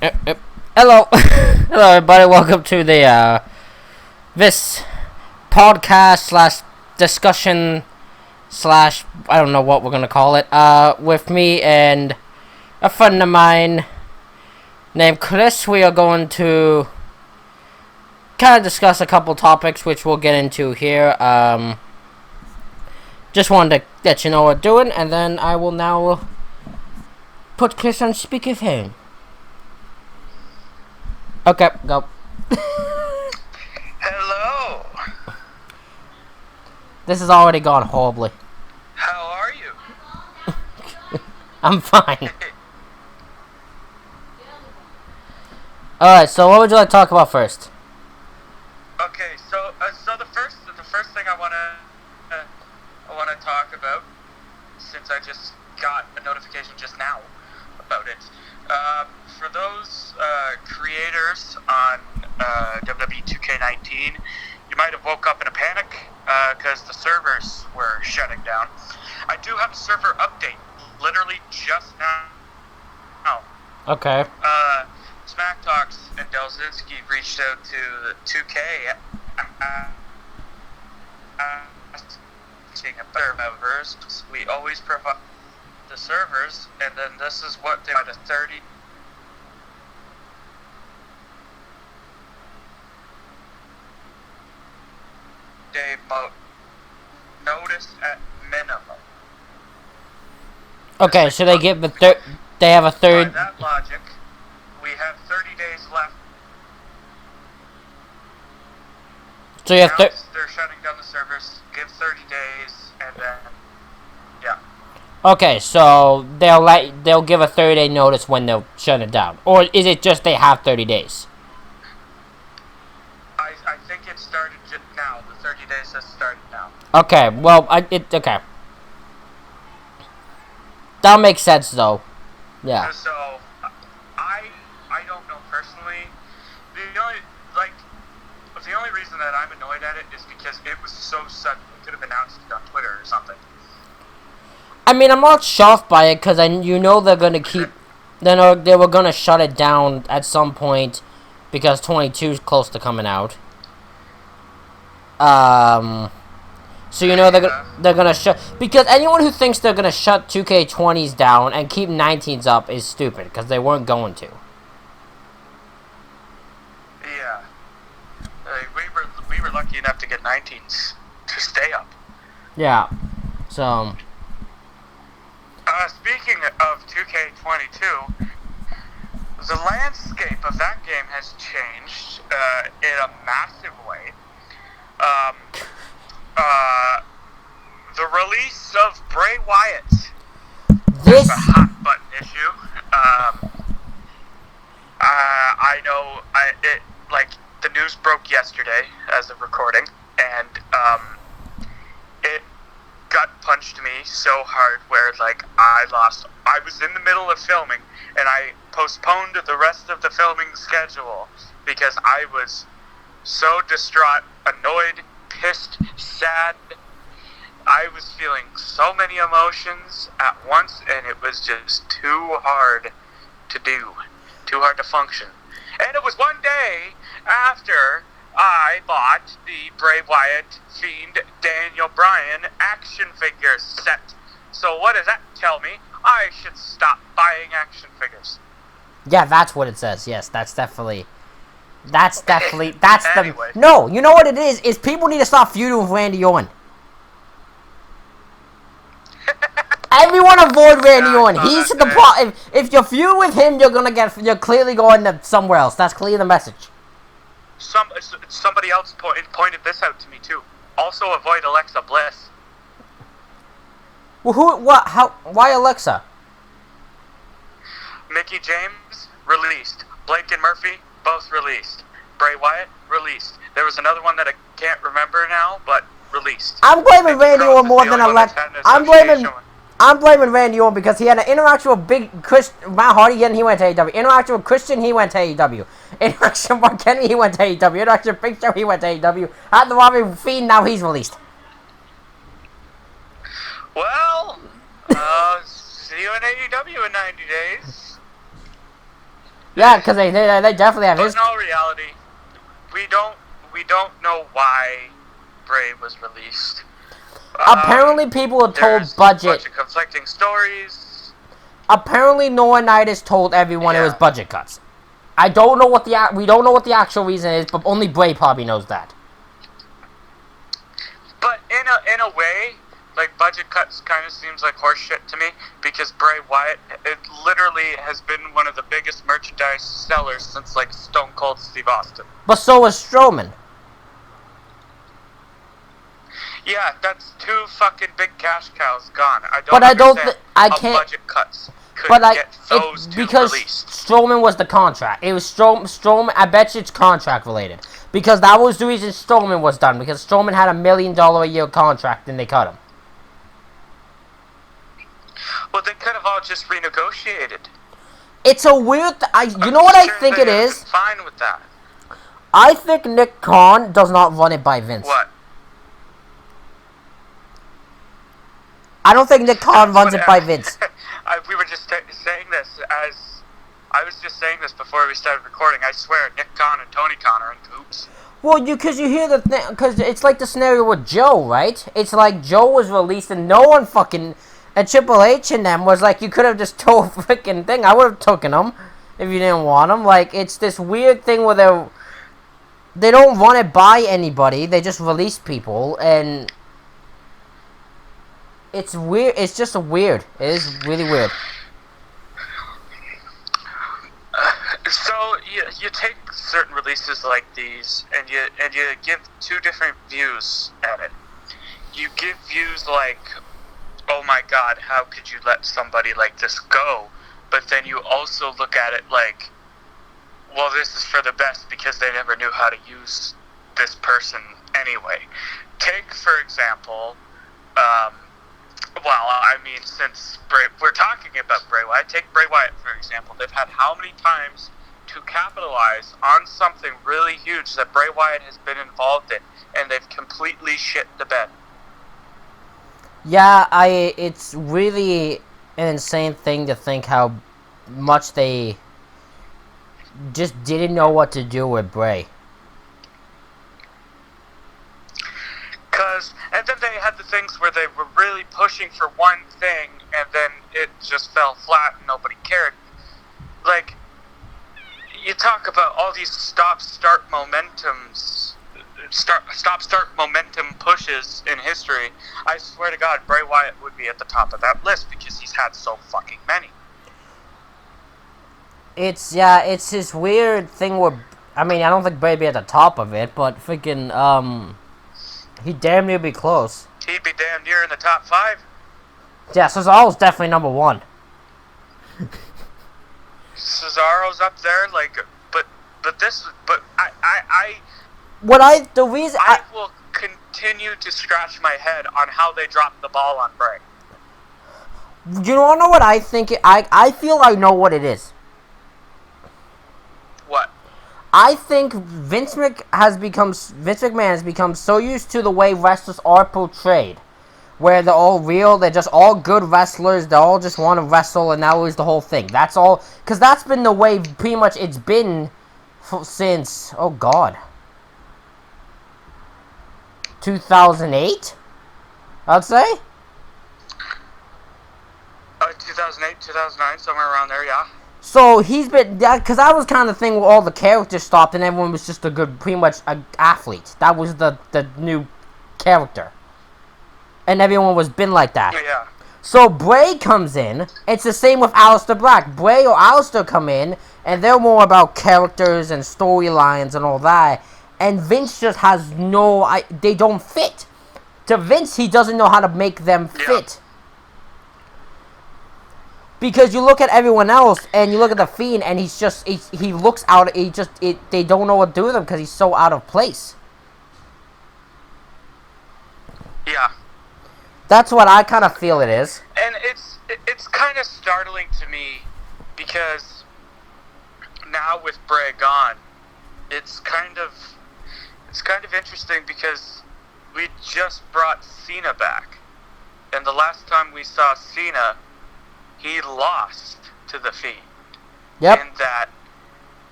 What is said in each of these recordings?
Hello, hello everybody. Welcome to the this podcast slash discussion slash I don't know what we're gonna call it. With me and a friend of mine named Chris. We are going to kind of discuss a couple topics, which we'll get into here. Just wanted to let you know what we're doing, and then I will now put Chris on speakerphone. Okay, go. Hello. This has already gone horribly. How are you? I'm fine. Alright, so what would you like to talk about first? Okay, so the first thing I wanna talk about, since I just got a notification just now about it. For those creators on WWE 2K19, you might have woke up in a panic because the servers were shutting down. I do have a server update, literally just now. Okay. Smack Talks and Delzinski reached out to 2K asking about servers. We always provide the servers, and then this is what they had a 30-day notice at minimum. Okay, so they give they have a third. By that logic, we have 30 days left. So you have They're shutting down the servers. Give 30 days, and then yeah. Okay, so they'll give a 30-day notice when they'll shut it down, or is it just they have 30 days? I think it started just now. The 30 days has started now. Okay, well okay. That makes sense though. Yeah. So I don't know personally. The only reason that I'm annoyed at it is because it was so sudden. We could have announced it on Twitter or something. I mean, I'm not shocked by it because they're gonna keep. They were gonna shut it down at some point because 22 is close to coming out. So they're gonna shut, because anyone who thinks they're gonna shut 2K20s down and keep 19s up is stupid because they weren't going to. Yeah, we were lucky enough to get 19s to stay up. Yeah, so. Speaking of 2K22, the landscape of that game has changed in a massive way. The release of Bray Wyatt. This is a hot button issue. I know. The news broke yesterday as of recording, and it gut punched me so hard where I was in the middle of filming and I postponed the rest of the filming schedule because I was so distraught, annoyed, pissed, sad. I was feeling so many emotions at once, and it was just too hard to do, too hard to function. And it was one day after I bought the Bray Wyatt Fiend Daniel Bryan action figure set. So what does that tell me? I should stop buying action figures. Yeah, that's what it says. Yes, that's definitely Anyway. the no. You know what it is? Is people need to stop feuding with Randy Orton. Everyone avoid Randy Orton. He's the problem. If you feud with him, you're clearly going to somewhere else. That's clearly the message. Somebody else pointed this out to me too. Also avoid Alexa Bliss. Well, who? What? How? Why Alexa? Mickey James released. Blake and Murphy both released. Bray Wyatt released. There was another one that I can't remember now, but released. I'm blaming Randy Orton more than Alexa. I'm blaming Randy Orton because he had an interaction with Matt Hardy, and he went to AEW. Interaction with Christian, he went to AEW. Interaction with Mark Kenny, he went to AEW. Interaction with Big Show, he went to AEW. Had the Robbie Fiend, now he's released. Well, see you in AEW in 90 days. Yeah, because they definitely have But his. in all reality, we don't know why Bray was released. Apparently, people are told There's budget. a bunch of conflicting stories. Apparently, Laurinaitis told everyone it was Yeah. budget cuts. I don't know what we don't know what the actual reason is, but only Bray probably knows that. But in a way, like, budget cuts kind of seems like horse shit to me, because Bray Wyatt, it literally has been one of the biggest merchandise sellers since, like, Stone Cold Steve Austin. But so was Strowman. Yeah, that's 2 fucking big cash cows gone. I don't But I don't. understand I how can't. budget cuts could But get those two because released. Strowman was the contract. It was Strowman. I bet you it's contract related, because that was the reason Strowman was done. Because Strowman had $1 million a year contract and they cut him. Well, they could have all just renegotiated. It's a weird. You know what I think it is? Fine with that. I think Nick Khan does not run it by Vince. What? I don't think Nick Khan runs it by Vince. We were just saying this as I was just saying this before we started recording. I swear, Nick Khan and Tony Khan are in cahoots. Well, because you hear the thing, because it's like the scenario with Joe, right? It's like Joe was released and no one fucking, and Triple H and them was like, you could have just told freaking thing. I would have taken them if you didn't want them. Like, it's this weird thing where they don't run it by anybody. They just release people, and it's weird. It's just weird. It is really weird. So you take certain releases like these, and you give 2 different views at it. You give views like, oh my god, how could you let somebody like this go? But then you also look at it like, well, this is for the best because they never knew how to use this person anyway. Take, for example, since we're talking about Bray Wyatt, take Bray Wyatt, for example. They've had how many times to capitalize on something really huge that Bray Wyatt has been involved in, and they've completely shit the bed. Yeah, it's really an insane thing to think how much they just didn't know what to do with Bray. And then they had the things where they were really pushing for one thing, and then it just fell flat and nobody cared. Like, you talk about all these stop-start momentum pushes in history. I swear to God, Bray Wyatt would be at the top of that list because he's had so fucking many. It's this weird thing where, I mean, I don't think Bray'd be at the top of it, but freaking, he'd damn near be close. He'd be damn near in the top 5. Yeah, Cesaro's definitely number 1. Cesaro's up there, like, but I will continue to scratch my head on how they dropped the ball on Bray. You don't know what I think? I feel I know what it is. What? I think Vince McMahon has become so used to the way wrestlers are portrayed, where they're all real, they're just all good wrestlers, they all just want to wrestle, and that was the whole thing. That's all, because that's been the way pretty much it's been since, oh god, 2008, I'd say? 2008, 2009, somewhere around there, yeah. So he's been, because that was kind of the thing where all the characters stopped and everyone was just pretty much an athlete. That was the new character. And everyone was been like that. Yeah. So Bray comes in, it's the same with Aleister Black. Bray or Aleister come in, and they're more about characters and storylines and all that. And Vince just has they don't fit. To Vince, he doesn't know how to make them fit. Because you look at everyone else, and you look at The Fiend, and he looks out, they don't know what to do with him because he's so out of place. Yeah. That's what I kind of feel it is. And it's kind of startling to me, because now with Bray gone, it's kind of interesting because we just brought Cena back. And the last time we saw Cena, he lost to The Fiend. Yep. In that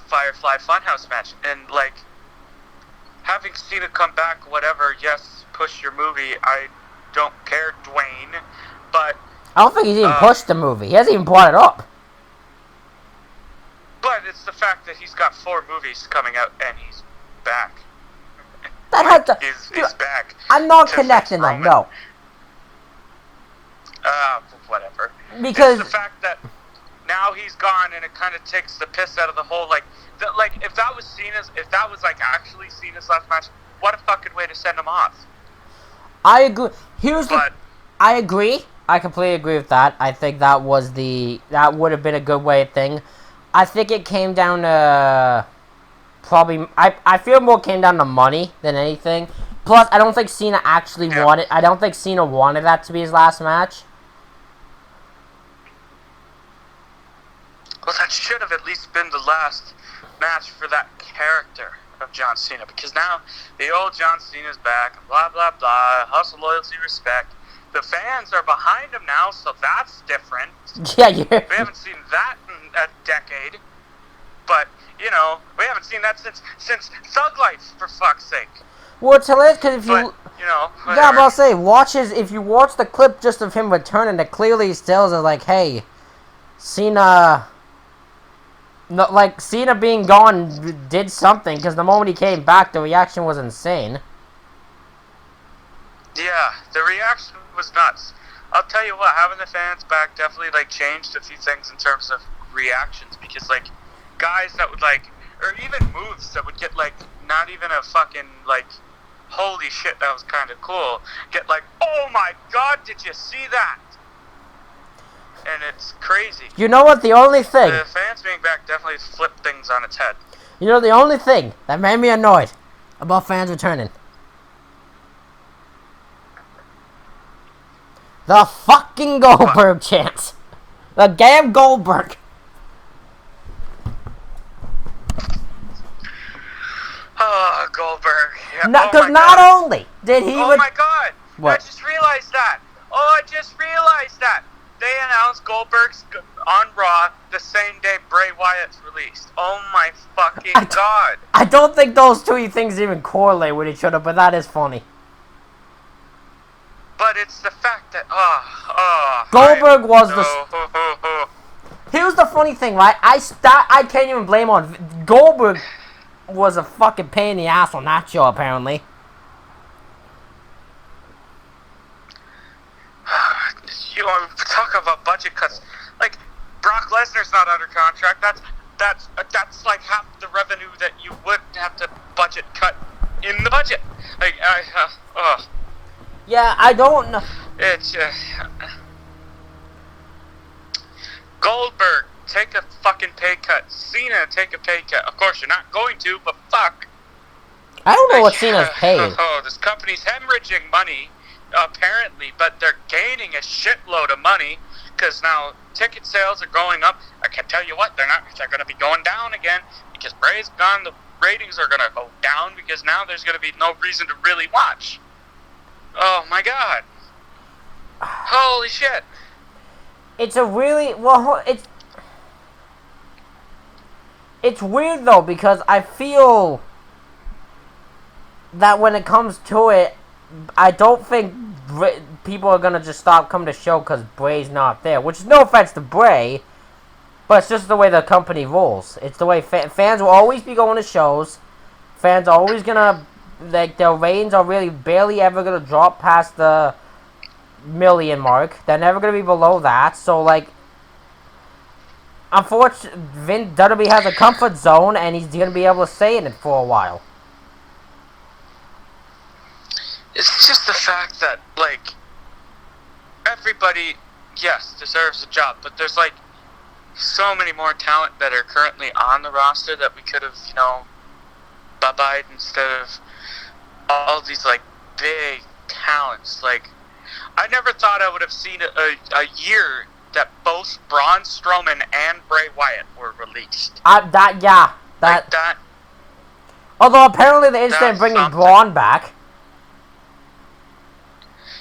Firefly Funhouse match, and like having Cena come back, whatever. Yes, push your movie. I don't care, Dwayne, but I don't think he's even pushed the movie. He hasn't even brought it up. But it's the fact that he's got 4 movies coming out and he's back. He's back. I'm not connecting them. No. Whatever. Because it's the fact that now he's gone, and it kind of takes the piss out of the whole if that was like actually Cena's last match, what a fucking way to send him off. I agree. I agree. I completely agree with that. I think that would have been a good way of thing. I think it came down to probably. I feel more came down to money than anything. Plus, I don't think Cena actually wanted. I don't think Cena wanted that to be his last match. Well, that should have at least been the last match for that character of John Cena, because now the old John Cena's back, blah, blah, blah, hustle, loyalty, respect. The fans are behind him now, so that's different. Yeah, we haven't seen that in a decade, but, we haven't seen that since Thug Life, for fuck's sake. Well, it's hilarious, because if you... whatever. Yeah, but I'll say, if you watch the clip just of him returning, it clearly tells us, like, hey, Cena... No, like, Cena being gone did something, because the moment he came back, the reaction was insane. Yeah, the reaction was nuts. I'll tell you what, having the fans back definitely, changed a few things in terms of reactions, because, guys that would, or even moves that would get, not even a fucking, holy shit, that was kind of cool, get, oh my god, did you see that? And it's crazy. You know what? The only thing... The fans being back definitely flipped things on its head. You know, the only thing that made me annoyed about fans returning. The fucking Goldberg chants. The damn Goldberg. Oh, Goldberg. Yeah. Because not only did he... Oh my god. What? I just realized that. They announced Goldberg's on Raw the same day Bray Wyatt's released. Oh my fucking god. I don't think those two things even correlate with each other, but that is funny. But it's the fact that, Goldberg was the... Here's the funny thing, right? I can't even blame on... Goldberg was a fucking pain in the ass on that show, apparently. Talk about budget cuts. Brock Lesnar's not under contract. That's half the revenue that you would have to budget cut in the budget. Yeah, I don't know. It's Goldberg, take a fucking pay cut. Cena, take a pay cut. Of course, you're not going to, but fuck. I don't know what Cena's paid. This company's hemorrhaging money, apparently, but they're gaining a shitload of money because now ticket sales are going up. I can tell you what, they're going to be going down again because Bray's gone. The ratings are going to go down because now there's going to be no reason to really watch. Oh my god. Holy shit. It's a really... Well, it's weird, though, because I feel that when it comes to it, I don't think people are going to just stop coming to show because Bray's not there. Which is no offense to Bray, but it's just the way the company rolls. It's the way fans will always be going to shows. Fans are always going to... their ratings are really barely ever going to drop past the million mark. They're never going to be below that. So, unfortunately, WWE has a comfort zone, and he's going to be able to stay in it for a while. It's just the fact that, everybody, yes, deserves a job, but there's, so many more talent that are currently on the roster that we could have, bye-byed instead of all these, big talents. I never thought I would have seen a year that both Braun Strowman and Bray Wyatt were released. That. Although apparently they interested in bringing Braun back.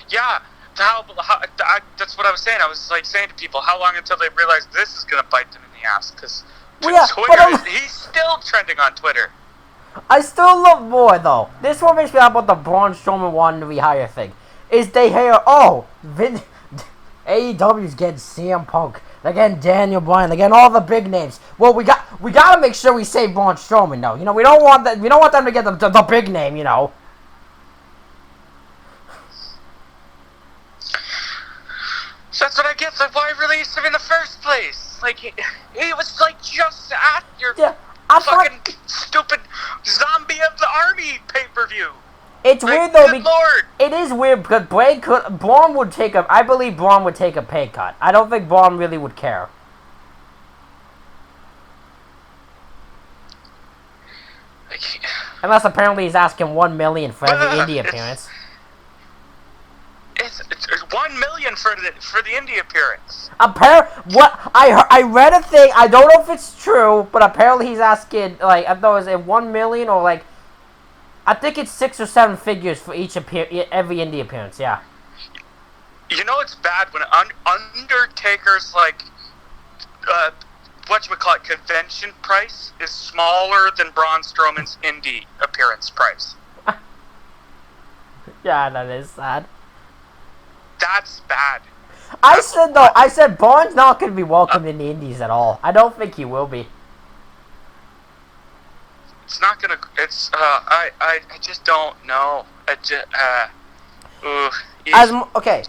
Yeah, that's what I was saying. I was saying to people, how long until they realize this is gonna bite them in the ass? Because Yeah, He's still trending on Twitter. I still love more though. This one makes me laugh about the Braun Strowman wanting to rehire thing. Is they hear, AEW's getting CM Punk, they're getting Daniel Bryan, they're getting all the big names. Well, we gotta make sure we save Braun Strowman though. You know, we don't want them to get the big name. You know. So that's what I get. Like, why release him in the first place? Like he was like just at your fucking stupid Zombie of the Army pay-per-view. It's weird though. It is weird because Braun would take I believe Braun would take a pay cut. I don't think Braun really would care. Unless apparently he's asking $1 million for every indie appearance. It's $1 million for the indie appearance. What I read a thing. I don't know if it's true, but apparently he's asking like I thought it was $1 million or like I think it's 6 or 7 figures for every indie appearance. Yeah. You know it's bad when Undertaker's like whatchamacallit convention price is smaller than Braun Strowman's indie appearance price. Yeah, that is sad. That's bad. I said Braun's not going to be welcomed in the indies at all. I don't think he will be. It's not gonna. It's. I just don't know. Okay.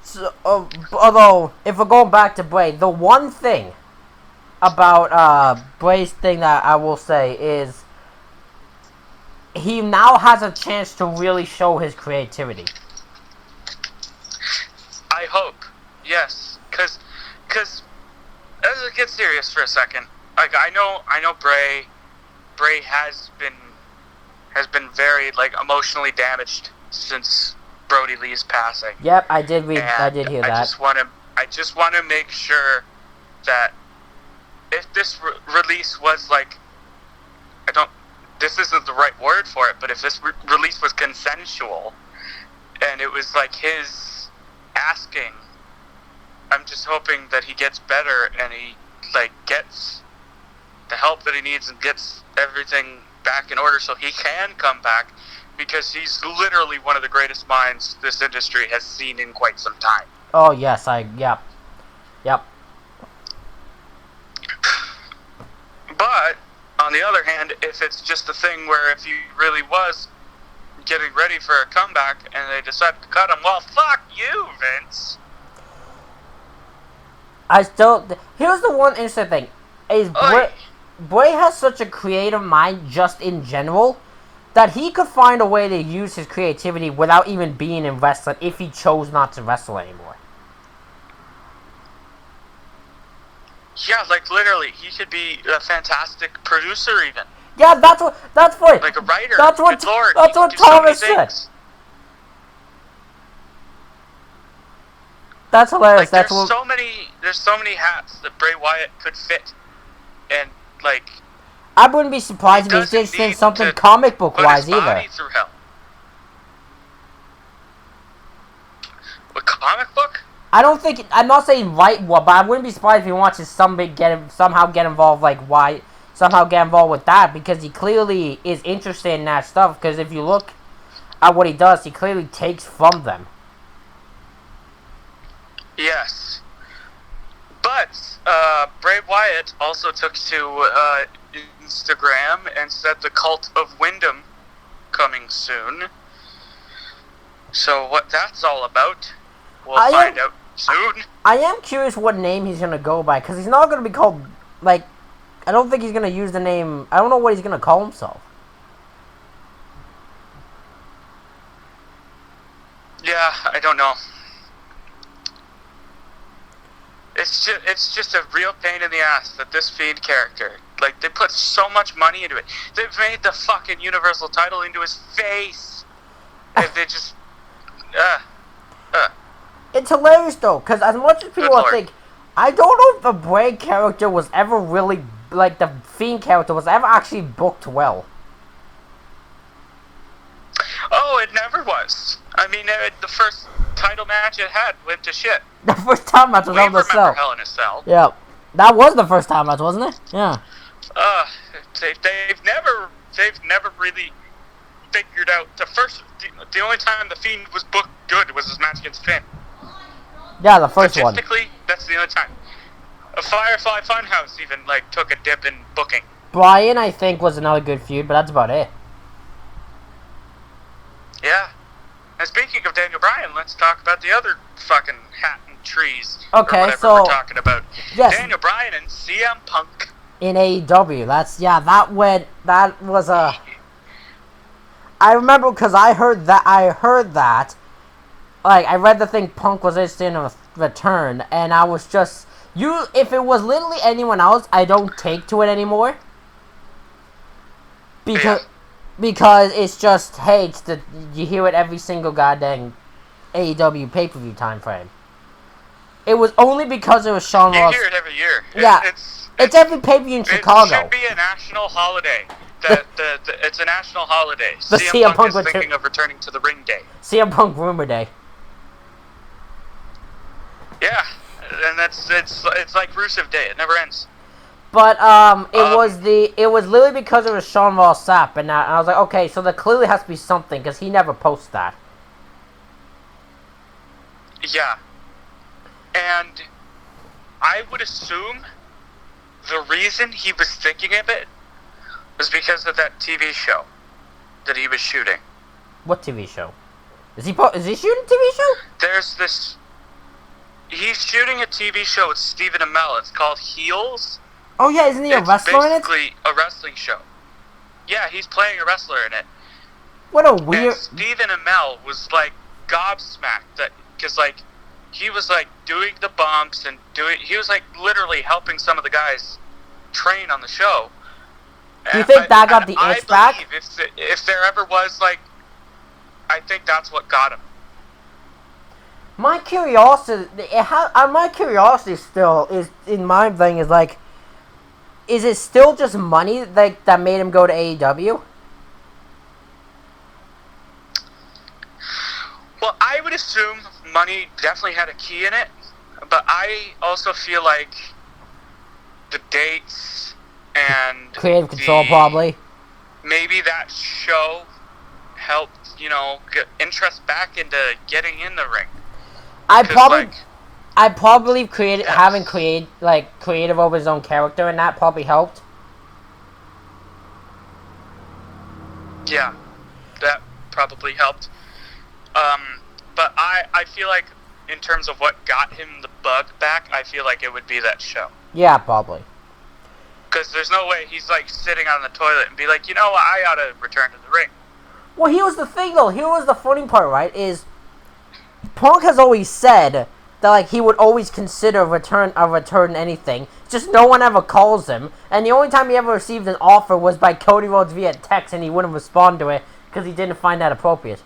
So, although if we're going back to Bray, the one thing about Bray's thing that I will say is he now has a chance to really show his creativity. I hope, yes, cause let's get serious for a second. Like I know Bray has been very like emotionally damaged since Brody Lee's passing. Yep, I did hear that. I just want to make sure that if this release was like, this isn't the right word for it, but if this release was consensual and it was like his asking, I'm just hoping that he gets better and he like gets the help that he needs and gets everything back in order so he can come back, because he's literally one of the greatest minds this industry has seen in quite some time. Oh yes, yep. But on the other hand, if it's just a thing where if he really was getting ready for a comeback and they decide to cut him, well, fuck you, Vince. Here's the one interesting thing: is Bray has such a creative mind just in general that he could find a way to use his creativity without even being in wrestling if he chose not to wrestle anymore. Yeah, like literally, he could be a fantastic producer even. Yeah, that's funny. Like a writer. That's what Thomas said. That's hilarious. Like, there's so many hats that Bray Wyatt could fit, and like. I wouldn't be surprised if he did something comic book wise either. A comic book? I don't think. I'm not saying right, but I wouldn't be surprised if he wants to somehow get involved. Somehow get involved with that, because he clearly is interested in that stuff. Because if you look at what he does, he clearly takes from them. Yes, but Bray Wyatt also took to Instagram and said the Cult of Wyndham coming soon. So what that's all about, we'll find out soon. I am curious what name he's gonna go by, because he's not gonna be called like. I don't think he's gonna use the name. I don't know what he's gonna call himself. Yeah, I don't know. It's just a real pain in the ass that this Fiend character, like, they put so much money into it. They've made the fucking Universal title into his face. They just, It's hilarious though, because as much as people think, I don't know if the Bray character was ever really, like, the Fiend character was ever actually booked well. Oh, it never was. I mean, the first title match it had went to shit. The first time match was on the cell. Hell in a Cell. Yeah. That was the first time match, wasn't it? Yeah. Uh, they've never really figured out the only time the Fiend was booked good was his match against Finn. Yeah, the first one. Statistically, that's the only time. A Firefly Funhouse even took a dip in booking. Bryan, I think, was another good feud, but that's about it. Yeah. And speaking of Daniel Bryan, let's talk about the other fucking hat and trees. Okay, or whatever so we're talking about. yes. Daniel Bryan and CM Punk. In AEW, that was a... I remember because I heard that, I read the thing Punk was interested in a return, and I was just, if it was literally anyone else, I don't take to it anymore. Because it's just, hey, you hear it every single goddamn AEW pay-per-view time frame. It was only because it was Sean Ross. You hear it every year. Yeah, it's every pay-per-view in Chicago. It should be a national holiday. It's a national holiday. The CM Punk is thinking of returning to the ring day. CM Punk rumor day. Yeah, and it's like Rusev Day. It never ends. But it was literally because it was Sean Ross Sapp, and I was like, okay, so there clearly has to be something because he never posts that. Yeah, and I would assume the reason he was thinking of it was because of that TV show that he was shooting. What TV show? Is he shooting a TV show? There's this. He's shooting a TV show with Stephen Amell. It's called Heels. Oh yeah, isn't he a wrestler in it? It's basically a wrestling show. Yeah, he's playing a wrestler in it. What a weird. And Stephen Amell was gobsmacked because he was doing the bumps and he was literally helping some of the guys train on the show. Do you think that got the itch back? I believe if there ever was I think that's what got him. My curiosity still is in my thing is it still just money that made him go to AEW? Well, I would assume money definitely had a key in it, but I also feel like the dates and creative control probably. Maybe that show helped, get interest back into getting in the ring. I probably having creative over his own character, and that probably helped. Yeah, that probably helped. But I feel like in terms of what got him the bug back, I feel like it would be that show. Yeah, probably. Because there's no way he's sitting on the toilet and be like, you know what, I ought to return to the ring. Well, here's the thing though. Here was the funny part, right? Is Punk has always said that he would always consider a return anything. Just no one ever calls him, and the only time he ever received an offer was by Cody Rhodes via text, and he wouldn't respond to it because he didn't find that appropriate.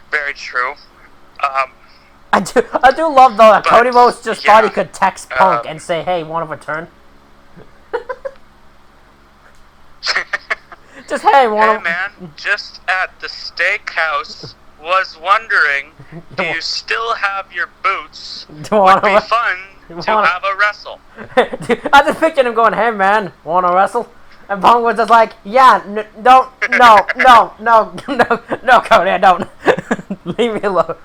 Very true. I do love though that Cody Rhodes just thought he could text Punk and say, "Hey, want to return?" Just hey, man, just at the steakhouse. Was wondering, do you still have your boots? Would be fun to have a wrestle. I just pictured him going, "Hey man, wanna wrestle?" And Punk was just like, "Yeah, no, Cody, I don't. Leave me alone."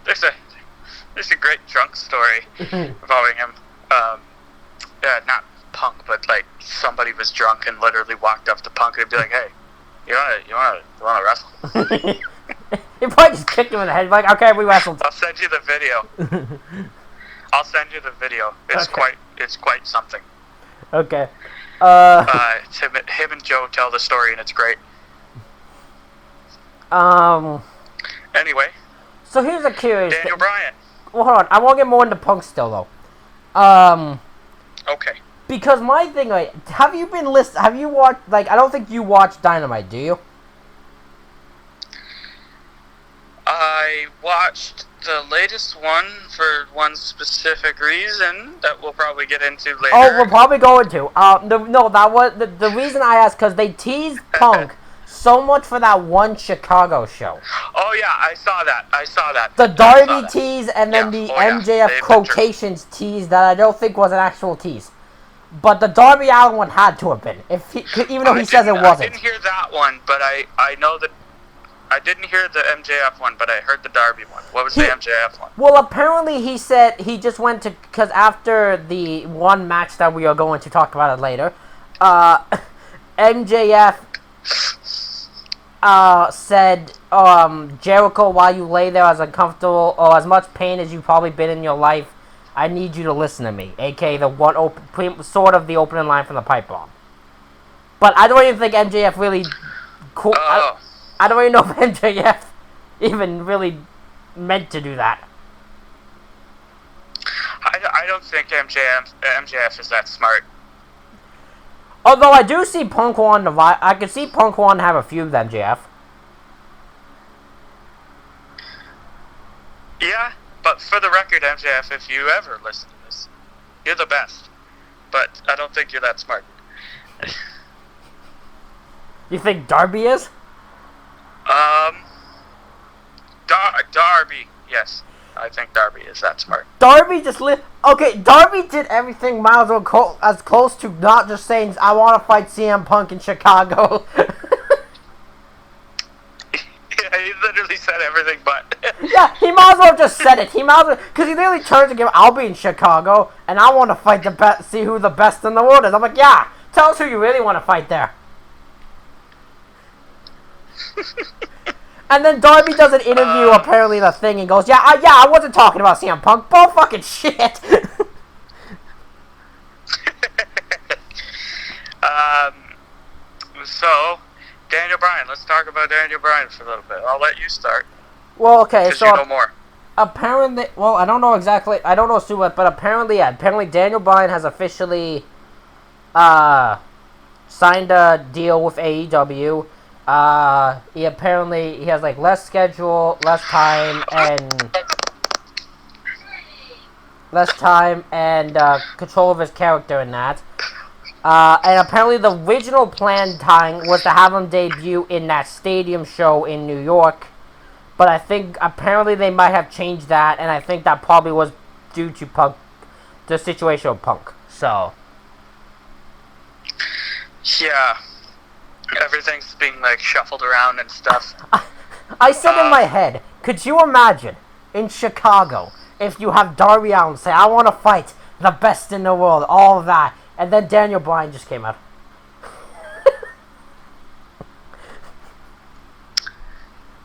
There's a great drunk story involving him. Not Punk, but somebody was drunk and literally walked up to Punk and be like, "Hey, you wanna wrestle?" He probably just kicked him in the head. Like, "Okay, we wrestled." I'll send you the video. It's okay. It's quite something. Okay. It's him and Joe tell the story, and it's great. Anyway. So here's a curious Daniel Bryan. Well, hold on. I want to get more into Punk still, though. Okay. Because my thing, have you watched, I don't think you watch Dynamite, do you? I watched the latest one for one specific reason that we'll probably get into later. Oh, we're probably going to. The reason I asked, because they teased Punk so much for that one Chicago show. Oh yeah, I saw that. The Darby tease and then the MJF quotations tease that I don't think was an actual tease. But the Darby Allin one had to have been, even though he says it wasn't. I didn't hear that one, but I know that I didn't hear the MJF one, but I heard the Darby one. What was the MJF one? Well, apparently he said he just went to, because after the one match that we are going to talk about it later, MJF said, Jericho, while you lay there as uncomfortable or as much pain as you've probably been in your life, I need you to listen to me, aka the sort of the opening line from the pipe bomb. But I don't even think MJF really I don't even know if MJF even really meant to do that. I don't think MJF is that smart. Although I do see Punk wanting to I could see Punk wanting to have a feud with MJF. Yeah, but for the record, MJF, if you ever listen to this, you're the best. But I don't think you're that smart. You think Darby is? Darby, yes. I think Darby is that smart. Darby just okay, Darby did everything miles as close to not just saying, I want to fight CM Punk in Chicago. Yeah, he literally said everything but. Yeah, he might as well have just said it. He might as well, because he literally turns and goes, I'll be in Chicago, and I want to fight see who the best in the world is. I'm like, yeah, tell us who you really want to fight there. And then Darby does an interview, apparently the thing, and goes, I wasn't talking about CM Punk. Bull fucking shit. So, Daniel Bryan. Let's talk about Daniel Bryan for a little bit. I'll let you start. Well, okay, so... you know more. Apparently... Well, I don't know exactly... I don't know too much, but apparently, yeah. Apparently, Daniel Bryan has officially... signed a deal with AEW. He has like less schedule, less time, and control of his character in that. And apparently the original planned time was to have him debut in that stadium show in New York. But I think apparently they might have changed that, and I think that probably was due to Punk, the situation with Punk. So. Yeah. Everything's being like shuffled around and stuff. I said in my head, could you imagine in Chicago if you have Darby Allin say, I want to fight the best in the world, all of that, and then Daniel Bryan just came out.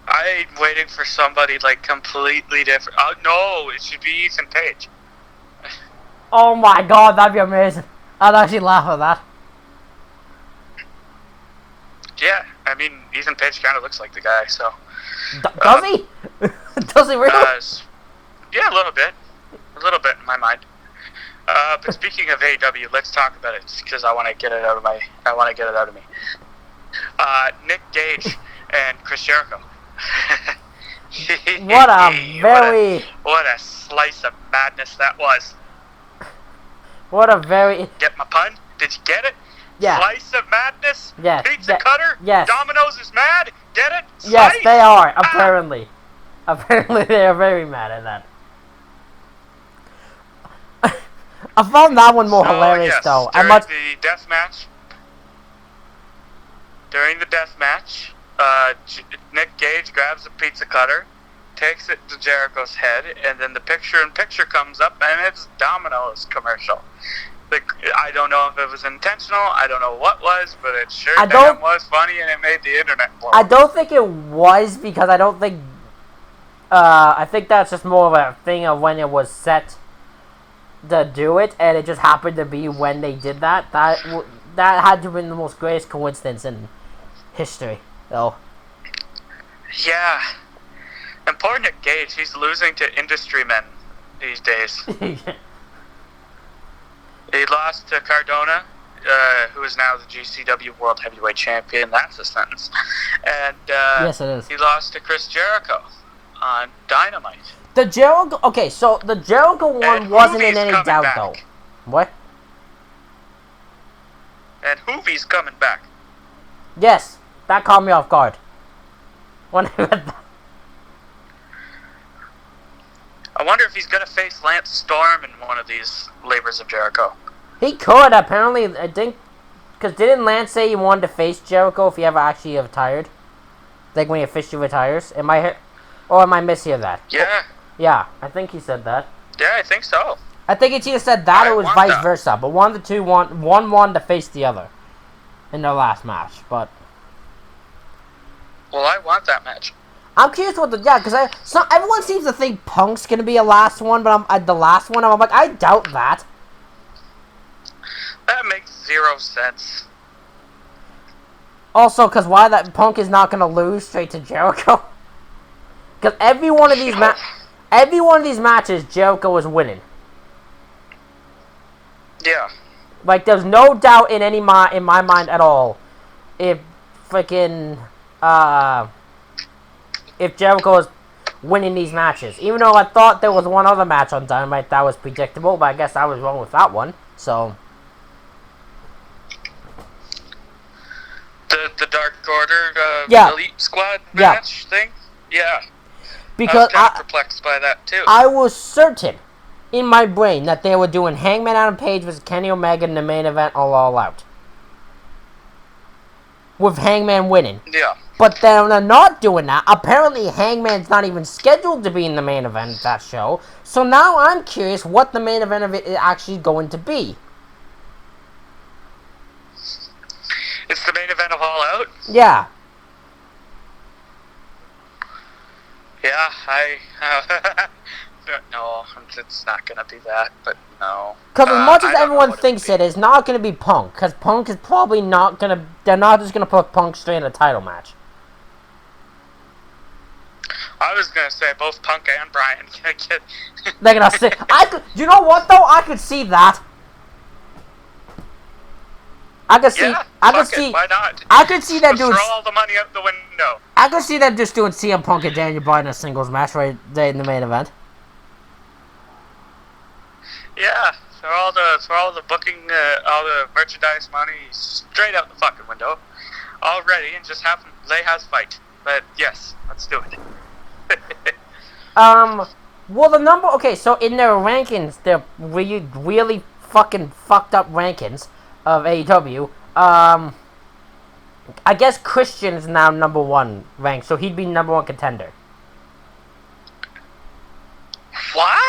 I'm waiting for somebody like completely different. No, it should be Ethan Page. Oh my god, that'd be amazing. I'd actually laugh at that. Yeah, I mean, Ethan Page kind of looks like the guy, so... Does he? Does he really? Yeah, a little bit. A little bit in my mind. But speaking of AEW, let's talk about it, because I want to get it out of me. Nick Gage and Chris Jericho. What a slice of madness that was. Get my pun? Did you get it? Yeah. Slice of madness? Yes. Pizza cutter? Yes. Domino's is mad? Get it? Slice? Yes, they are, apparently. Apparently they are very mad at that. I found that one more hilarious, though. During the death match, Nick Gage grabs a pizza cutter, takes it to Jericho's head, and then the picture-in-picture comes up, and it's Domino's commercial. I don't know if it was intentional, I don't know what was, but it sure damn was funny, and it made the internet blow. I don't think it was, because I don't think... I think that's just more of a thing of when it was set to do it, and it just happened to be when they did that. That had to have been the most greatest coincidence in history, though. Yeah. And poor Nick Gage, he's losing to industry men these days. He lost to Cardona, who is now the GCW World Heavyweight Champion. That's a sentence. And yes, it is. He lost to Chris Jericho on Dynamite. The Jericho one wasn't in any doubt, though. What? And Hoovie's coming back. Yes, that caught me off guard. When I read that. I wonder if he's gonna face Lance Storm in one of these Labors of Jericho. He could, apparently, I think, because didn't Lance say he wanted to face Jericho if he ever actually retired? Like when he officially retires? Am I mishear that? Yeah. Yeah, I think he said that. Yeah, I think so. I think it's either said that or it was vice versa, but one of the two one wanted to face the other in their last match, but... Well, I want that match. I'm curious what because everyone seems to think Punk's gonna be a last one, but I'm like, I doubt that. That makes 0 sense. Also, because Punk is not gonna lose straight to Jericho. Because every one of these matches, Jericho is winning. Yeah. Like, there's no doubt in in my mind at all if freaking if Jericho is winning these matches. Even though I thought there was one other match on Dynamite that was predictable, but I guess I was wrong with that one. So the Dark Order Elite Squad match thing? Yeah. Because I was kind of perplexed by that too. I was certain in my brain that they were doing Hangman Adam Page versus Kenny Omega in the main event All Out. With Hangman winning. Yeah. But they're not doing that. Apparently, Hangman's not even scheduled to be in the main event of that show. So now I'm curious what the main event of it is actually going to be. It's the main event of All Out? Yeah. Yeah, no, it's not gonna be that, but no. Because as much as everyone thinks it's not gonna be Punk, because Punk is probably not gonna... They're not just gonna put Punk straight in a title match. I was gonna say both Punk and Bryan can get... They're gonna say... You know what, though? I could see that. I could see... Yeah, why not? I could see them doing... Throw all the money out the window. I could see them just doing CM Punk and Daniel Bryan in a singles match right there in the main event. Yeah, throw all the booking, all the merchandise money straight out the fucking window already, and just have them lay house fight. But yes, let's do it. Well, the number... Okay, so in their rankings, their really fucking fucked up rankings of AEW, I guess Christian is now number 1 ranked, so he'd be number 1 contender. What?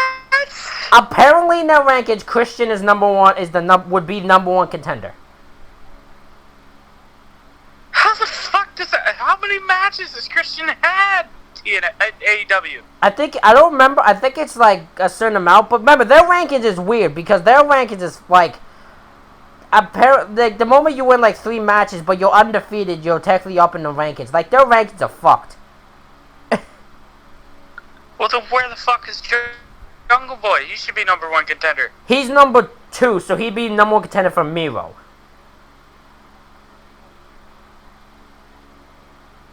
Apparently in their rankings, Christian is would be number 1 contender. How the fuck does that... How many matches has Christian had in AEW? I don't remember. I think it's like a certain amount, but remember, their rankings is weird, because their rankings is like... Apparently, the moment you win like 3 matches, but you're undefeated, you're technically up in the rankings. Like, their rankings are fucked. Well, then where the fuck is Jungle Boy? He should be number 1 contender. He's number 2, so he'd be number 1 contender for Miro.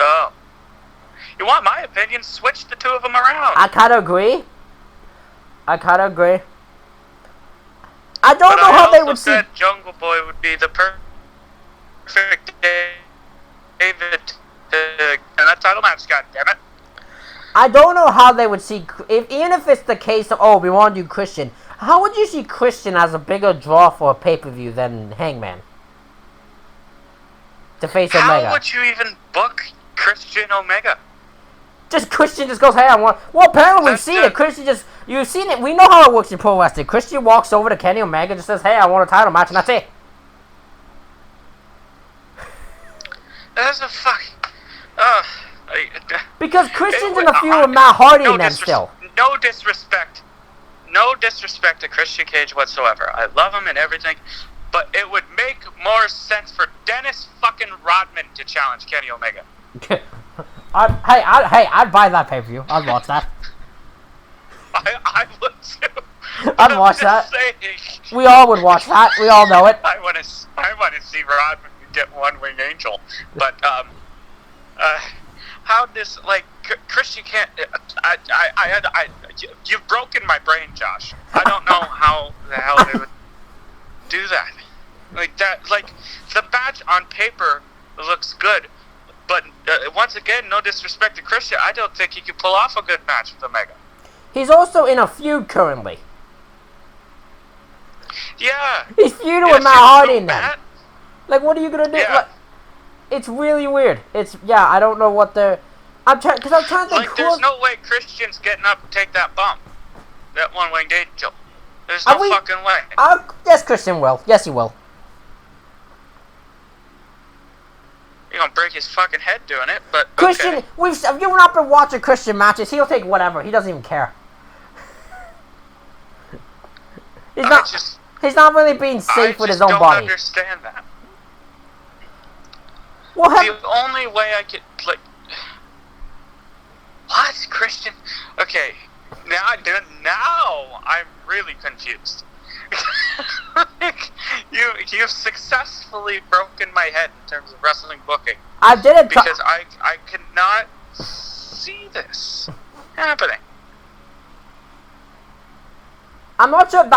Oh. You want my opinion? Switch the two of them around. I kind of agree. I don't know how they would see... said Jungle Boy would be the perfect David in that title match, goddammit. I don't know how they would see... Even if it's the case of, we want to do Christian, how would you see Christian as a bigger draw for a pay-per-view than Hangman? To face Omega. How would you even book Christian Omega? Just Christian just goes, hey, I want... Well, apparently we've seen it. Christian just... You've seen it. We know how it works in pro wrestling. Christian walks over to Kenny Omega and just says, hey, I want a title match, and that's it. That's a fuck... Because Christian's in a feud with Matt Hardy and them still. No disrespect. No disrespect to Christian Cage whatsoever. I love him and everything. But it would make more sense for Dennis fucking Rodman to challenge Kenny Omega. I'd buy that pay-per-view. I'd watch that. I would too. I'd watch that. We all would watch that. We all know it. I want to see Rodman get One-Wing Angel. But how this Christian can't? You've broken my brain, Josh. I don't know how the hell they would do that. Like that. Like the match on paper looks good. But once again, no disrespect to Christian, I don't think he could pull off a good match with Omega. He's also in a feud currently. Yeah. He's feuding with Matt Hardy now. Like, what are you gonna do? Yeah. Like, it's really weird. I don't know what they're... I'm trying to think... Like, there's no way Christian's getting up to take that bump. That one-winged angel. There's no fucking way. Yes, Christian will. Yes, he will. You're gonna break his fucking head doing it, but Christian, okay. If you've not been watching Christian matches, he'll take whatever. He doesn't even care. He's not really being safe with his own body. I don't understand that. The only way I could, like... What? Christian? Okay, now I'm really confused. You've successfully broken my head in terms of wrestling booking. I didn't... Because I cannot see this happening. I'm not saying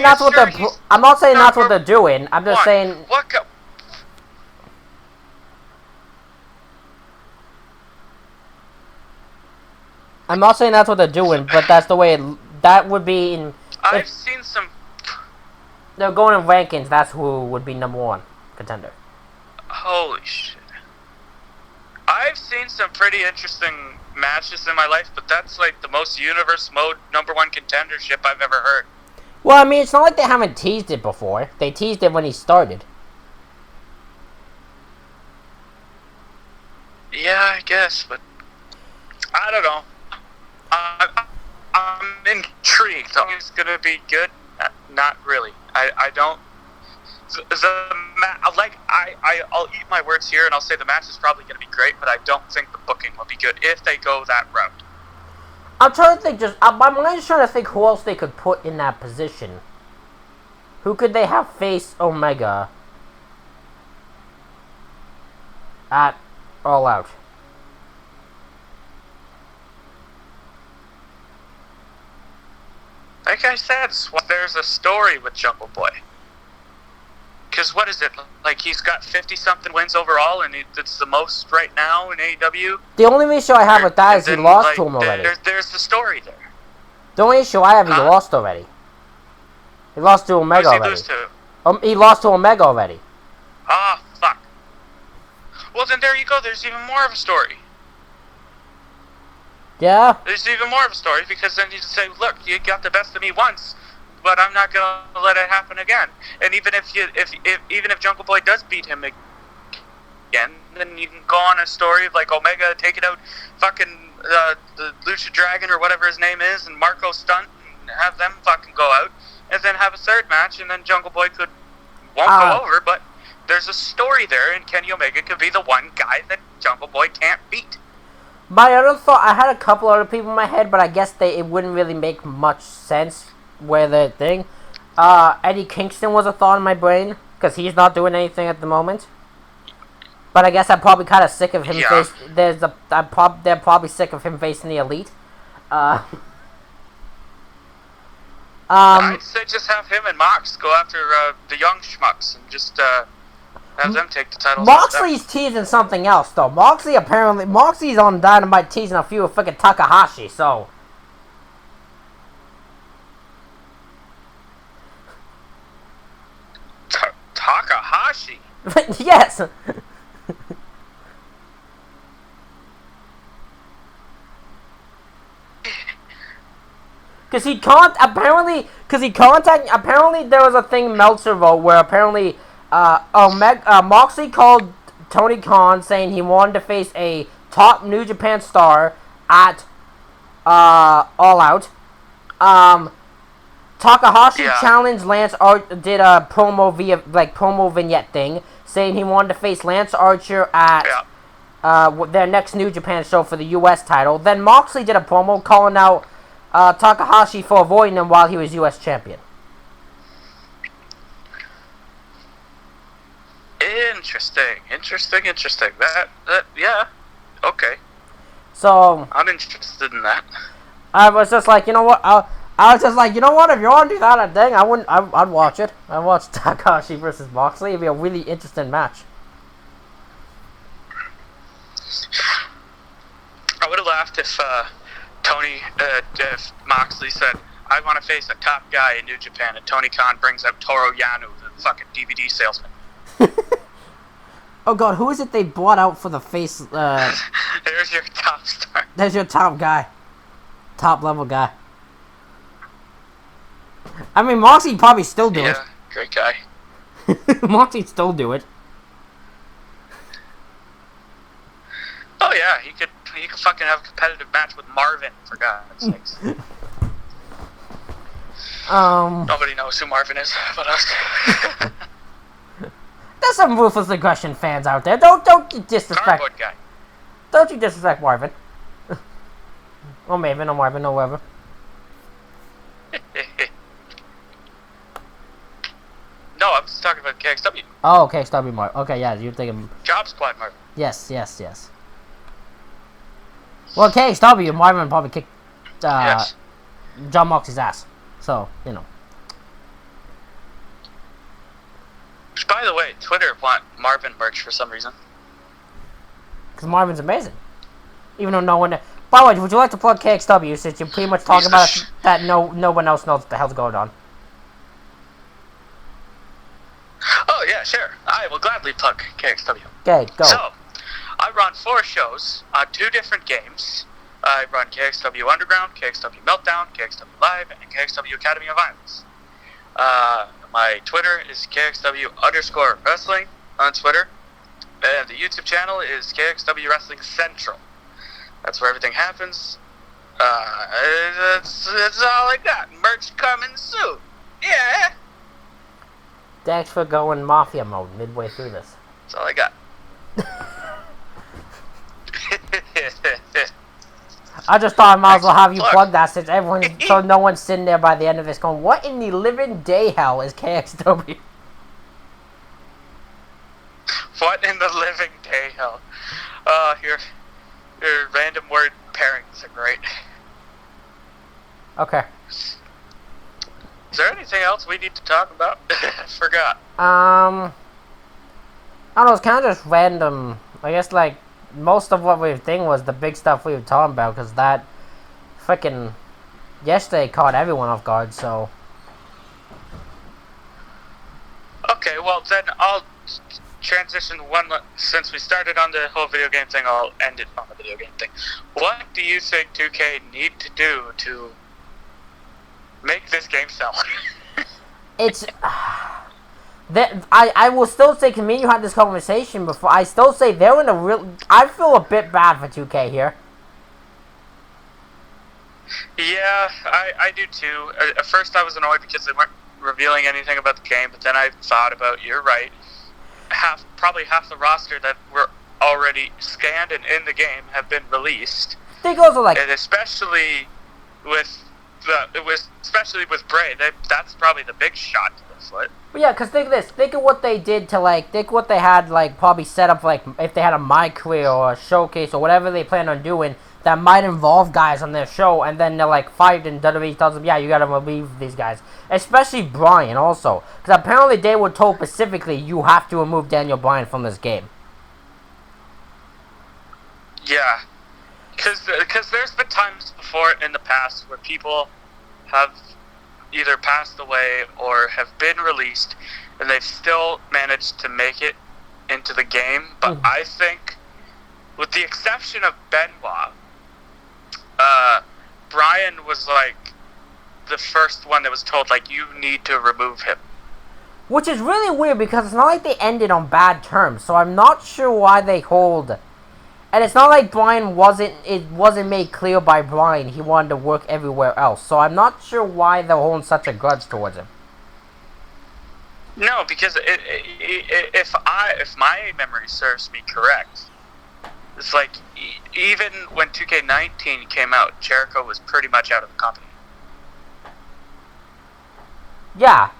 that's what they're... I'm not saying that's what they're doing. I'm just saying... I'm not saying that's what they're doing, but that's the way that would be in... I've seen some... They're going in rankings, that's who would be number one contender. Holy shit. I've seen some pretty interesting matches in my life, but that's like the most universe mode number one contendership I've ever heard. Well, I mean, it's not like they haven't teased it before. They teased it when he started. Yeah, I guess, but... I don't know. I'm intrigued. It's gonna be good. Not really. I don't. I'll eat my words here, and I'll say the match is probably gonna be great, but I don't think the booking will be good if they go that route. I'm trying to think. My mind's trying to think who else they could put in that position. Who could they have face Omega at All Out? Like I said, there's a story with Jungle Boy. Because what is it? Like, he's got 50-something wins overall, and it's the most right now in AEW. The only issue I have with that is he lost to him already. There's the story there. The only issue I have is he lost already. He lost to Omega already. Who's he lose to? He lost to Omega already. Ah, fuck. Well, then there you go. There's even more of a story. Yeah? There's even more of a story, because then you just say, look, you got the best of me once, but I'm not gonna let it happen again. And even if Jungle Boy does beat him again, then you can go on a story of like Omega taking out fucking the Lucha Dragon or whatever his name is, and Marco Stunt, and have them fucking go out, and then have a third match, and then Jungle Boy won't go over, but there's a story there, and Kenny Omega could be the one guy that Jungle Boy can't beat. My other thought, I had a couple other people in my head, but I guess it wouldn't really make much sense where the thing. Eddie Kingston was a thought in my brain, because he's not doing anything at the moment. But I guess I'm probably kind of sick of him. Yeah. They're probably sick of him facing the Elite. I'd say just have him and Mox go after the young schmucks and just have them take the titles. Moxley's teasing something else, though. Moxley's on Dynamite teasing a few of freaking Takahashi, so... Takahashi? Yes! Because apparently there was a thing Meltzer wrote where apparently Moxley called Tony Khan saying he wanted to face a top New Japan star at All Out. Takahashi challenged Lance Archer, did a promo vignette thing, saying he wanted to face Lance Archer at their next New Japan show for the U.S. title. Then Moxley did a promo calling out Takahashi for avoiding him while he was U.S. champion. Interesting. Yeah. Okay. So I'm interested in that. I was just like, you know what? I was just like, you know what? If you want to do that thing, I'd watch it. I'd watch Takahashi versus Moxley. It'd be a really interesting match. I would have laughed if if Moxley said, "I want to face a top guy in New Japan," and Tony Khan brings up Toru Yano, the fucking DVD salesman. Oh god, who is it they brought out for the face? There's your top star. There's your top guy. Top level guy. I mean, Moxley probably still do it. Yeah, great guy. Moxley still do it. Oh yeah, he could fucking have a competitive match with Marvin, for God's sakes. Nobody knows who Marvin is but us. There's some Ruthless Aggression fans out there. Don't you disrespect. Cardboard guy. Don't you disrespect Marvin. Or Maven, or Marvin, or whatever. No, I was talking about KXW. Oh, okay, KXW Marvin. Okay, yeah, you're thinking... Job Squad Marvin. Yes. Well, KXW, Marvin probably kicked Yes. John Moxley's ass. So, you know. Which, by the way, Twitter want Marvin merch for some reason. Because Marvin's amazing. Even though no one... By the way, would you like to plug KXW since you're pretty much talking about it, that no one else knows what the hell's going on? Oh, yeah, sure. I will gladly plug KXW. Okay, go. So, I run 4 shows on 2 different games. I run KXW Underground, KXW Meltdown, KXW Live, and KXW Academy of Violence. My Twitter is KXW_wrestling on Twitter. And the YouTube channel is KXW Wrestling Central. That's where everything happens. That's all I got. Merch coming soon. Yeah. Thanks for going Mafia mode midway through this. That's all I got. I just thought I might as well have you plug that since everyone, so no one's sitting there by the end of this going, what in the living day hell is KXW? What in the living day hell? Your random word pairings are great. Okay. Is there anything else we need to talk about? I forgot. I don't know, it's kind of just random. I guess, like, most of what we were thinking was the big stuff we were talking about, because that freaking yesterday caught everyone off guard, so. Okay, well, then I'll transition since we started on the whole video game thing, I'll end it on the video game thing. What do you think 2K need to do to make this game sell? It's... I will still say, me and you had this conversation before, I still say they're in a real... I feel a bit bad for 2K here. Yeah, I do too. At first I was annoyed because they weren't revealing anything about the game, but then I thought about, you're right, probably half the roster that were already scanned and in the game have been released. I think also, like... And especially with Bray, that's probably the big shot to the foot. But yeah, because think of this. Think of what they did to, like, think what they had, like, probably set up, like, if they had a My Career or a showcase or whatever they plan on doing that might involve guys on their show, and then they're, like, fired and WWE tells them, yeah, you gotta remove these guys. Especially Bryan, also. Because apparently they were told specifically, you have to remove Daniel Bryan from this game. Yeah. Because there's been times before in the past where people have either passed away or have been released, and they've still managed to make it into the game. But I think, with the exception of Benoit, Bryan was like the first one that was told, like, you need to remove him. Which is really weird because it's not like they ended on bad terms, so I'm not sure why they hold. And it's not like Bryan wasn't made clear by Bryan he wanted to work everywhere else, so I'm not sure why they're holding such a grudge towards him. No, because if my memory serves me correct, it's like even when 2K19 came out, Jericho was pretty much out of the company. Yeah.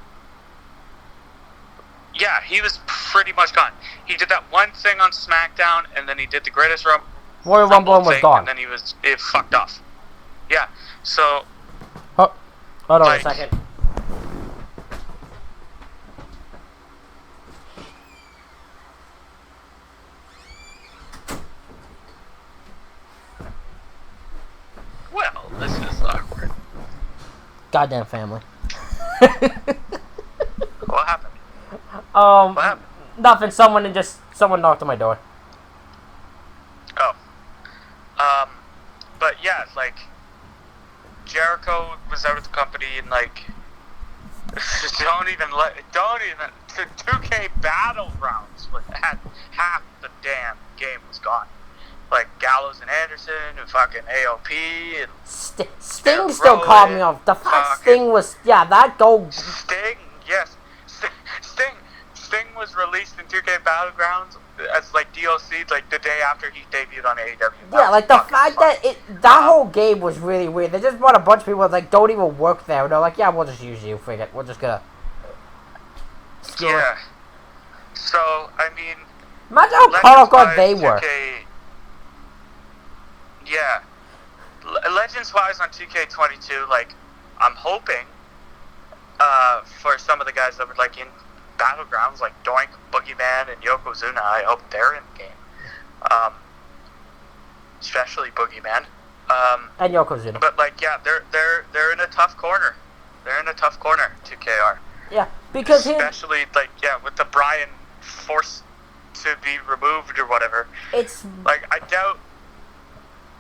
Yeah, he was pretty much gone. He did that one thing on SmackDown, and then he did the Greatest Royal Rumble and was thing, gone. And then it fucked off. Yeah, so... Hold on a second. Goddamn family. What happened? What happened? Nothing. Someone knocked on my door. Oh. But yeah, like, Jericho was out of the company and, like, don't even, 2K Battlegrounds had half the damn game was gone. Like, Gallows and Anderson and fucking AOP and Sting still called me off. The fact Sting was, that goal. Sting, yes. Sting was released in 2K Battlegrounds as, like, DLC, like, the day after he debuted on AEW. Yeah, like, the fact that whole game was really weird. They just brought a bunch of people that, like, don't even work there. They're like, yeah, we'll just use you, forget. We're just gonna... Yeah. So, I mean... Imagine how caught off guard they were. Yeah. Legends-wise on 2K22, like, I'm hoping for some of the guys that were, like, in Battlegrounds, like Doink, Boogeyman, and Yokozuna, I hope they're in the game. Especially Boogeyman. And Yokozuna. But, like, yeah, they're in a tough corner. They're in a tough corner, 2KR. Yeah, because especially, like, yeah, with the Bryan forced to be removed or whatever. It's... Like, I doubt...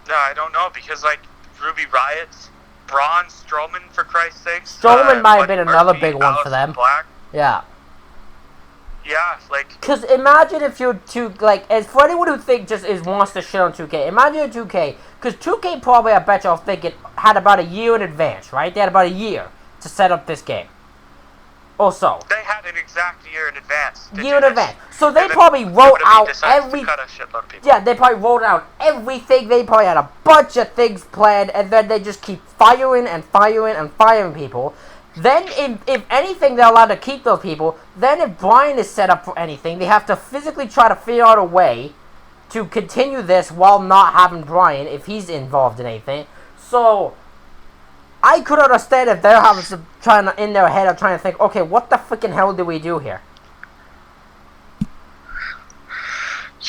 No, I don't know, because, like, Ruby Riot's, Braun Strowman, for Christ's sake. Strowman might have been another big one for them. Black. Yeah. Yeah, like... Because imagine if you're as for anyone who wants to shit on 2K, imagine 2K, because 2K probably, I bet y'all think it had about a year in advance, right? They had about a year to set up this game. Also, they had an exact year in advance. So they probably wrote out they probably wrote out everything. They probably had a bunch of things planned, and then they just keep firing and firing and firing people. Then, if anything, they're allowed to keep those people. Then, if Bryan is set up for anything, they have to physically try to figure out a way to continue this while not having Bryan if he's involved in anything. So, I could understand if they're having some in their head of trying to think, okay, what the freaking hell do we do here?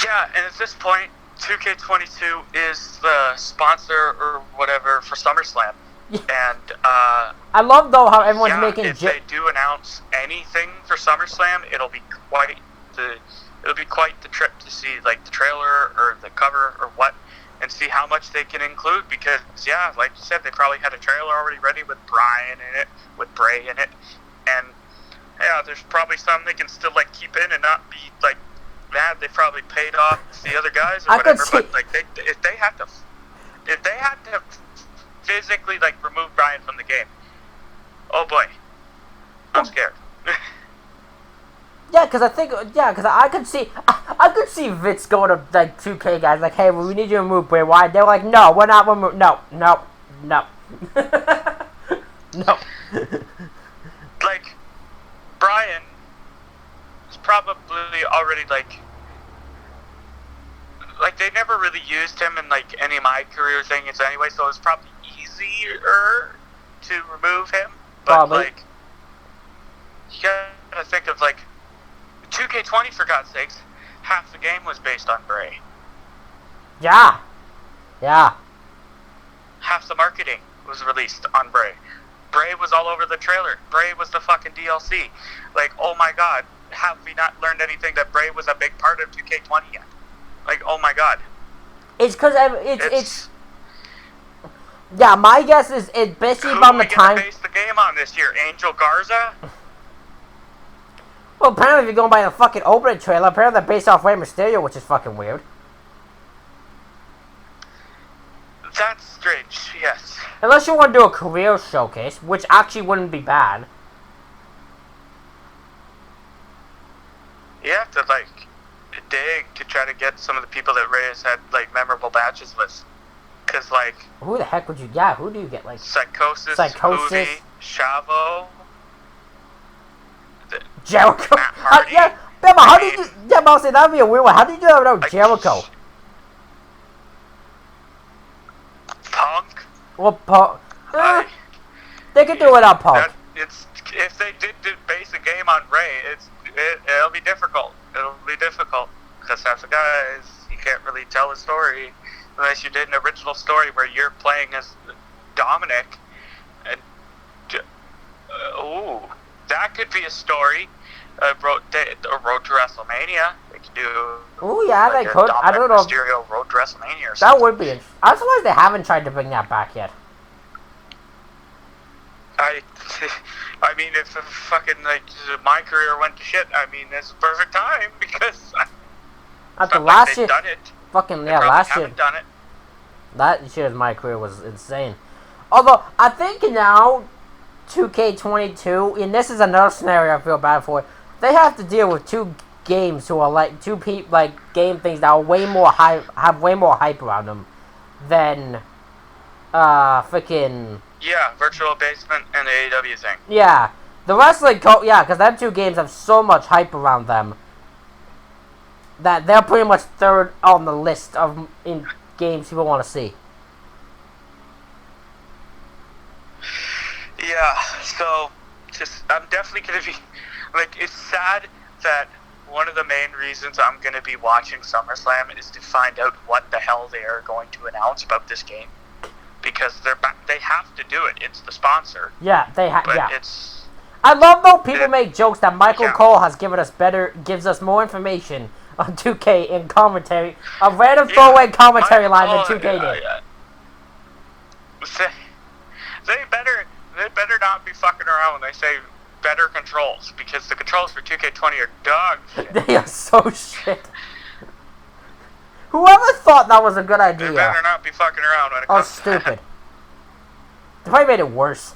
Yeah, and at this point, 2K22 is the sponsor or whatever for SummerSlam. And I love though how everyone's making. If they do announce anything for SummerSlam, it'll be quite the trip to see, like, the trailer or the cover or what, and see how much they can include. Because like you said, they probably had a trailer already ready with Bryan in it, with Bray in it, and there's probably some they can still, like, keep in and not be, like, mad they probably paid off the other guys or whatever. But, like, if they had to physically, like, remove Bryan from the game, oh boy, I'm scared. Because I could see Vince going to, like, 2K guys, like, hey, well, we need you to remove Bray Wyatt. They're like, no, we're not removing. No. No. Like, Bryan is probably already, like, they never really used him in, like, any of my career things anyway, so it's probably easier to remove him. But, probably. Like, you gotta think of, like, 2K20, for God's sakes, half the game was based on Bray. Yeah. Half the marketing was released on Bray. Bray was all over the trailer. Bray was the fucking DLC. Like, oh my god, have we not learned anything that Bray was a big part of 2K20 yet? Like, oh my god. It's because it's yeah, my guess is it's basically about the time. Who are we gonna base the game on this year? Angel Garza? Well, apparently if you're going by the fucking opening trailer, apparently they're based off Rey Mysterio, which is fucking weird. That's strange, yes. Unless you want to do a career showcase, which actually wouldn't be bad. You have to, like, dig to try to get some of the people that Rey has had, like, memorable matches with. Because, like... Who the heck would you... who do you get, like... Psychosis. Hoovy, Chavo... Jericho. Matt Hardy. How did you... Yeah, but I'll say, that would be a weird one. How did you do that without Jericho? Punk. Well, they could do it without Punk. If they did base a game on Rey, it'll be difficult. It'll be difficult. Because half the guys, you can't really tell a story unless you did an original story where you're playing as Dominic and Ooh, that could be a story. Road to WrestleMania. They could do. Oh yeah, like they could. I don't know. Mysterio Road to WrestleMania or something. That would be interesting. I'm surprised they haven't tried to bring that back yet. I mean, if fucking like my career went to shit, I mean, it's a perfect time because After last year, done it. fucking They yeah, last year. Haven't done it. That year's my career was insane. Although I think now, 2K22, and this is another scenario I feel bad for. They have to deal with two games who are like game things that are way more hype, have way more hype around them than freaking. Yeah, Virtual Basement and the AEW thing. Yeah, the wrestling yeah, because them two games have so much hype around them that they're pretty much third on the list of in games people want to see. Yeah, so I'm definitely gonna be like, it's sad that one of the main reasons I'm gonna be watching SummerSlam is to find out what the hell they are going to announce about this game. Because they have to do it. It's the sponsor. Yeah, but yeah. It's. I love though people make jokes that Michael Cole has gives us more information on 2K in commentary, a random throwaway commentary line than 2K did. They better not be fucking around when they say better controls, because the controls for 2K20 are dog shit. They are so shit. Whoever thought that was a good idea? They better not be fucking around when it comes to stupid. They probably made it worse.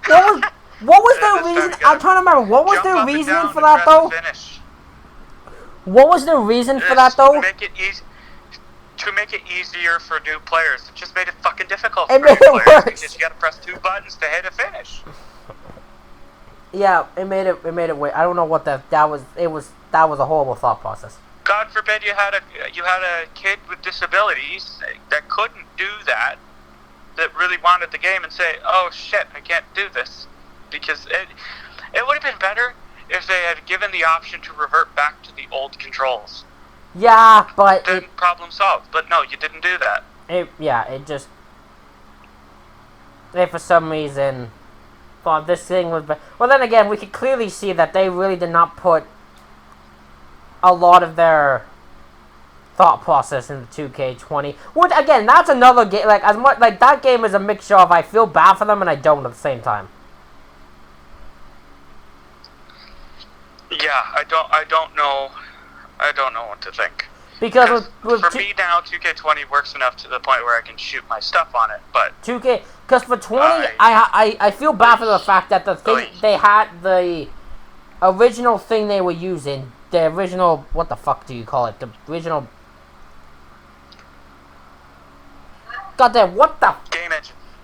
What was their reason? I'm trying to remember. What was their reasoning for that, though? What was their reason for that, though? To make it easier for new players. It just made it fucking difficult for new players. Worse. Because you gotta press 2 buttons to hit a finish. Yeah, it made it way. I don't know what that was. That was a horrible thought process. God forbid you had a kid with disabilities that couldn't do that really wanted the game and say, oh shit, I can't do this. Because it would have been better if they had given the option to revert back to the old controls. Yeah, but then problem solved. But no, you didn't do that. It just, they for some reason thought this thing was well, then again, we could clearly see that they really did not put a lot of their thought process into 2K20. Which again, that's another game. Like as much like that game is a mixture of I feel bad for them and I don't at the same time. Yeah, I don't know what to think. Because for me now, 2K20 works enough to the point where I can shoot my stuff on it. But 2K, because for 20, I feel bad for the fact that the thing they had, the original thing they were using, the original, what the fuck do you call it? The original. Goddamn, what the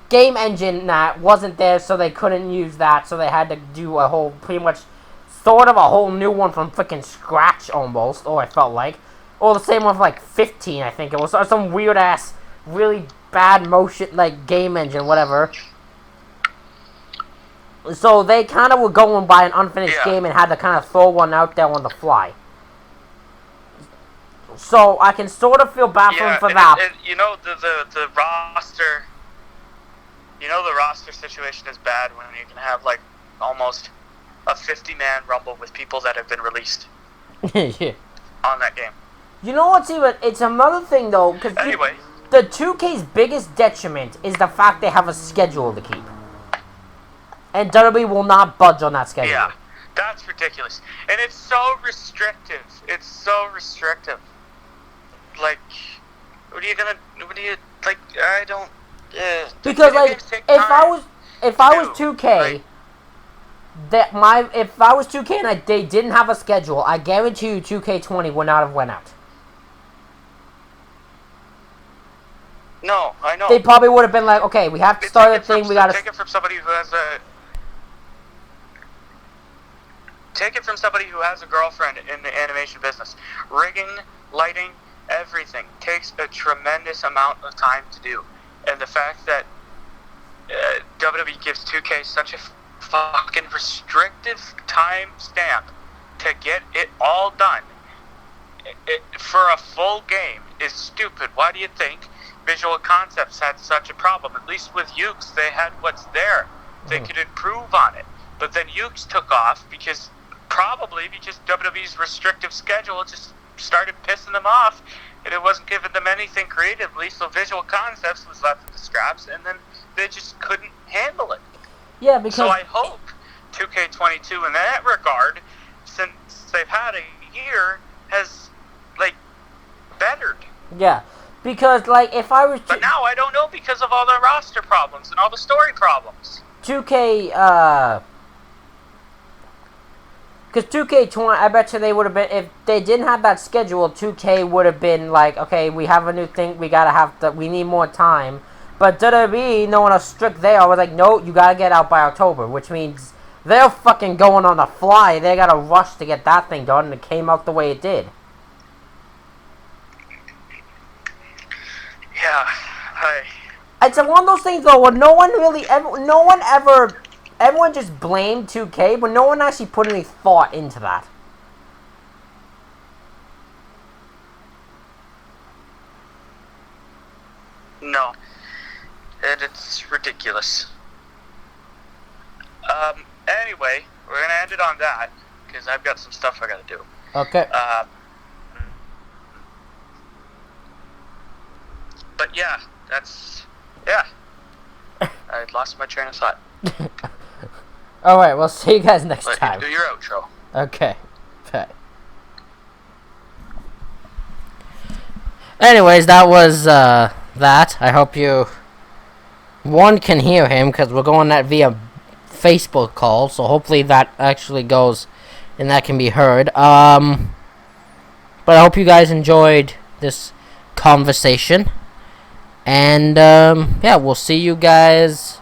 game engine that wasn't there, so they couldn't use that, so they had to do a whole pretty much. Sort of a whole new one from freaking scratch, almost, or it felt like. Or the same one for like 15, I think it was. Or some weird-ass, really bad motion, like, game engine, whatever. So they kind of were going by an unfinished game and had to kind of throw one out there on the fly. So I can sort of feel bad for them for that. You know, the roster... You know the roster situation is bad when you can have, like, almost... a 50-man rumble with people that have been released yeah. on that game. You know what's even... It's another thing, though, because anyway, the 2K's biggest detriment is the fact they have a schedule to keep. And WWE will not budge on that schedule. Yeah, that's ridiculous. And it's so restrictive. It's so restrictive. Like, I don't... because, like, if I was 2K... if I was 2K and they didn't have a schedule, I guarantee you 2K20 would not have went out. No, I know. They probably would have been like, okay, we have to start a thing, we gotta... Take it from somebody who has a... Take it from somebody who has a girlfriend in the animation business. Rigging, lighting, everything takes a tremendous amount of time to do. And the fact that WWE gives 2K such a fucking restrictive time stamp to get it all done for a full game is stupid. Why do you think Visual Concepts had such a problem. At least with Ukes, they had what's there. They could improve on it. But then Ukes took off probably because WWE's restrictive schedule just started pissing them off, and it wasn't giving them anything creatively, so Visual Concepts was left with the scraps, and then they just couldn't handle it. Yeah, because... So I hope 2K22 in that regard, since they've had a year, has, like, bettered. Yeah, because, like, if I was... But now I don't know because of all the roster problems and all the story problems. 2K, because 2K20, I bet you they would have been, if they didn't have that schedule, 2K would have been like, okay, we have a new thing, we need more time. But WWE, knowing how strict they are, was like, no, you gotta get out by October, which means they're fucking going on the fly. They gotta rush to get that thing done, and it came out the way it did. Yeah, It's one of those things, though, where everyone just blamed 2K, but no one actually put any thought into that. No. And it's ridiculous. Anyway, we're going to end it on that, because I've got some stuff I got to do. Okay. But yeah, yeah. I lost my train of thought. Alright, we'll see you guys next time. Do your outro. Okay. Anyways, that was, that. I hope you, one, can hear him, because we're going that via Facebook call, so hopefully that actually goes, and that can be heard. But I hope you guys enjoyed this conversation. And, yeah, we'll see you guys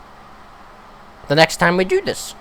the next time we do this.